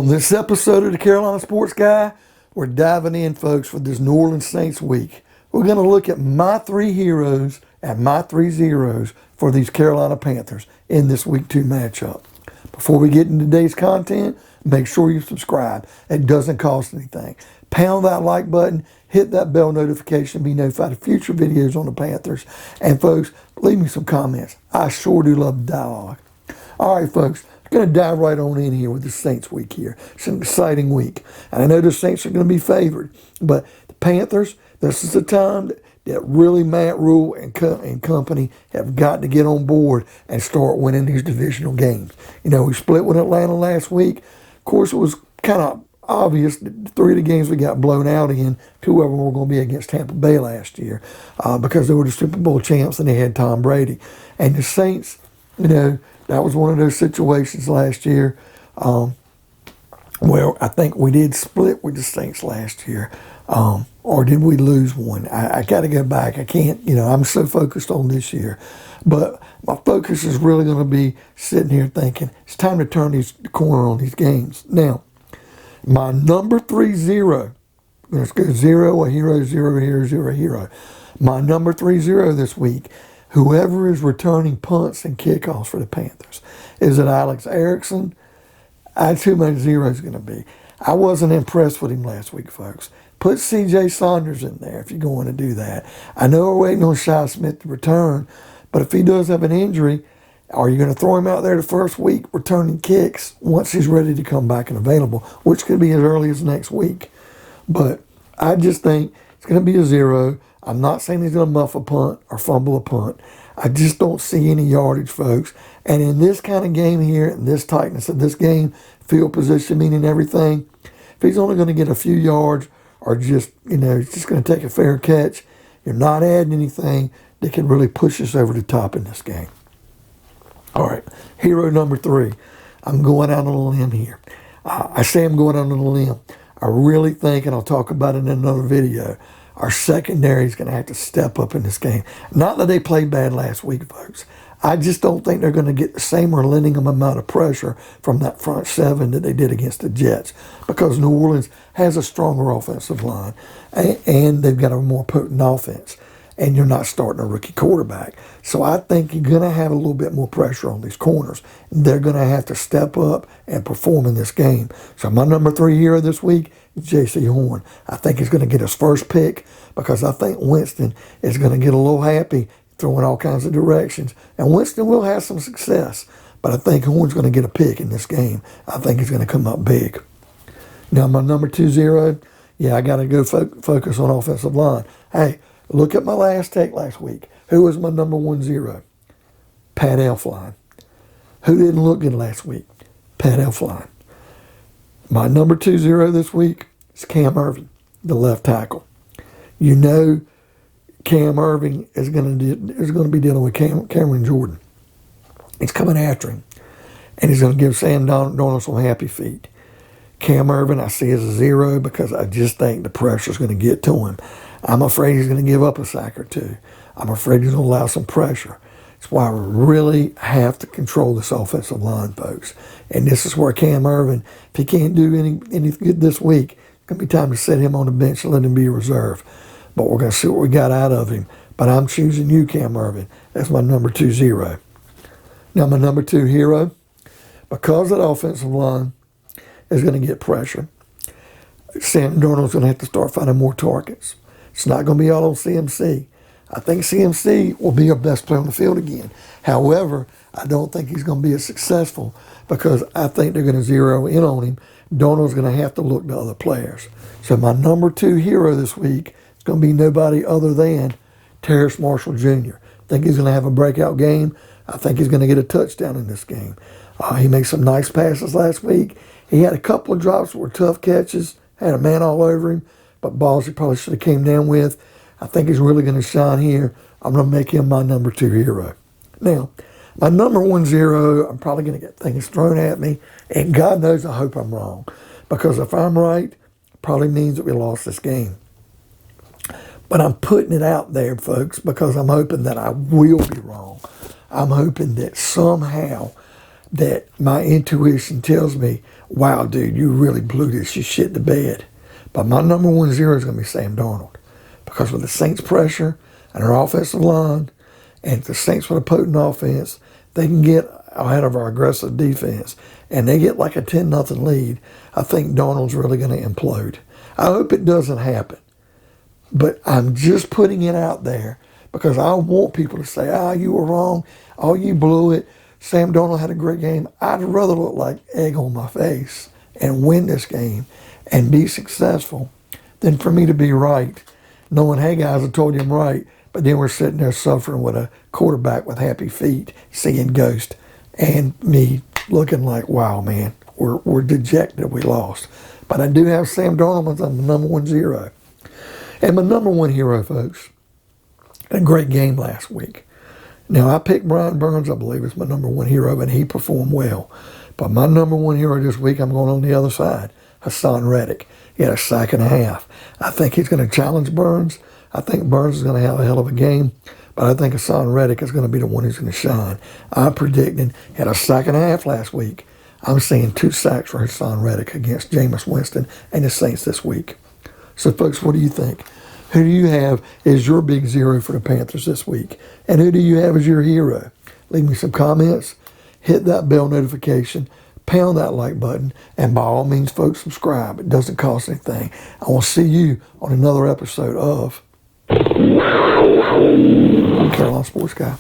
On this episode of the Carolina Sports Guy, we're diving in, folks, for this New Orleans Saints week. We're going to look at my three heroes and my three zeros for these Carolina Panthers in this Week 2 matchup. Before we get into today's content, make sure you subscribe. It doesn't cost anything. Pound that like button, hit that bell notification, be notified of future videos on the Panthers. And folks, leave me some comments. I sure do love the dialogue. All right, folks. I'm going to dive right on in here with the Saints week here. It's an exciting week. And I know the Saints are going to be favored. But the Panthers, this is the time that really Matt Rule and company have got to get on board and start winning these divisional games. You know, we split with Atlanta last week. Of course, it was kind of obvious that three of the games we got blown out in, two of them were going to be against Tampa Bay last year because they were the Super Bowl champs and they had Tom Brady. And the Saints, you know, that was one of those situations last year where I think we did split with the Saints last year. Or did we lose one? I got to go back. I can't, you know, I'm so focused on this year. But my focus is really going to be sitting here thinking it's time to turn the corner on these games. Now, my number 3 zero, let's go zero, a hero, zero, hero, zero, hero. My number 3 zero this week, whoever is returning punts and kickoffs for the Panthers. Is it Alex Erickson? That's who my zero is going to be. I wasn't impressed with him last week, folks. Put C.J. Saunders in there if you're going to do that. I know we're waiting on Shi Smith to return, but if he does have an injury, are you going to throw him out there the first week returning kicks once he's ready to come back and available, which could be as early as next week? But I just think it's going to be a zero. I'm not saying he's going to muff a punt or fumble a punt. I just don't see any yardage, folks. And in this kind of game here, and this tightness of this game, field position meaning everything, if he's only going to get a few yards or just, you know, he's just going to take a fair catch, you're not adding anything that can really push us over the top in this game. All right, hero number 3. I'm going out on a limb here. I say I'm going out on a limb. I really think, and I'll talk about it in another video, our secondary is going to have to step up in this game. Not that they played bad last week, folks. I just don't think they're going to get the same relenting amount of pressure from that front seven that they did against the Jets because New Orleans has a stronger offensive line and they've got a more potent offense. And you're not starting a rookie quarterback. So I think you're going to have a little bit more pressure on these corners. They're going to have to step up and perform in this game. So my number 3 hero this week is J.C. Horn. I think he's going to get his first pick because I think Winston is going to get a little happy throwing all kinds of directions. And Winston will have some success. But I think Horn's going to get a pick in this game. I think he's going to come up big. Now my number 2 zero, I got to go focus on offensive line. Hey, look at my last take last week. Who was my number 1 zero? Pat Elflein. Who didn't look good last week? Pat Elflein. My number 2 zero this week is Cam Irving, the left tackle. You know Cam Irving is going to be dealing with Cameron Jordan. He's coming after him, and he's going to give Sam Darnold some happy feet. Cam Irving I see as a zero because I just think the pressure's going to get to him. I'm afraid he's going to give up a sack or two. I'm afraid he's going to allow some pressure. That's why we really have to control this offensive line, folks. And this is where Cam Irving, if he can't do any good this week, it's going to be time to set him on the bench and let him be a reserve. But we're going to see what we got out of him. But I'm choosing you, Cam Irving. That's my number 2 zero. Now my number 2 hero, because that offensive line is going to get pressure, Sam Darnold's going to have to start finding more targets. It's not going to be all on CMC. I think CMC will be our best player on the field again. However, I don't think he's going to be as successful because I think they're going to zero in on him. Darnold's going to have to look to other players. So my number 2 hero this week is going to be nobody other than Terrace Marshall Jr. I think he's going to have a breakout game. I think he's going to get a touchdown in this game. He made some nice passes last week. He had a couple of drops that were tough catches, had a man all over him. But balls he probably should have came down with. I think he's really going to shine here. I'm going to make him my number 2 hero. Now, my number 1 zero, I'm probably going to get things thrown at me. And God knows I hope I'm wrong. Because if I'm right, it probably means that we lost this game. But I'm putting it out there, folks, because I'm hoping that I will be wrong. I'm hoping that somehow that my intuition tells me, wow, dude, you really blew this. You shit the bed. But my number 1 zero is going to be Sam Darnold. Because with the Saints' pressure and our offensive line, and the Saints with a potent offense, they can get ahead of our aggressive defense, and they get like a 10-0 lead. I think Darnold's really going to implode. I hope it doesn't happen. But I'm just putting it out there because I want people to say, you were wrong. Oh, you blew it. Sam Darnold had a great game. I'd rather look like egg on my face and win this game and be successful than for me to be right, knowing, hey, guys, I told you I'm right, but then we're sitting there suffering with a quarterback with happy feet, seeing ghosts, and me looking like, wow, man, we're dejected we lost. But I do have Sam Darnold as my number 1 zero. And my number 1 hero, folks, a great game last week. Now, I picked Brian Burns, I believe, as my number 1 hero, and he performed well. But my number 1 hero this week, I'm going on the other side, Hassan Reddick. He had a sack and a half. I think he's going to challenge Burns. I think Burns is going to have a hell of a game, but I think Hassan Reddick is going to be the one who's going to shine. I'm predicting he had a sack and a half last week. I'm seeing 2 sacks for Hassan Reddick against Jameis Winston and the Saints this week. So, folks, what do you think? Who do you have as your big zero for the Panthers this week? And who do you have as your hero? Leave me some comments. Hit that bell notification. Pound that like button. And by all means, folks, subscribe. It doesn't cost anything. I will see you on another episode of Carolina Sports Guy.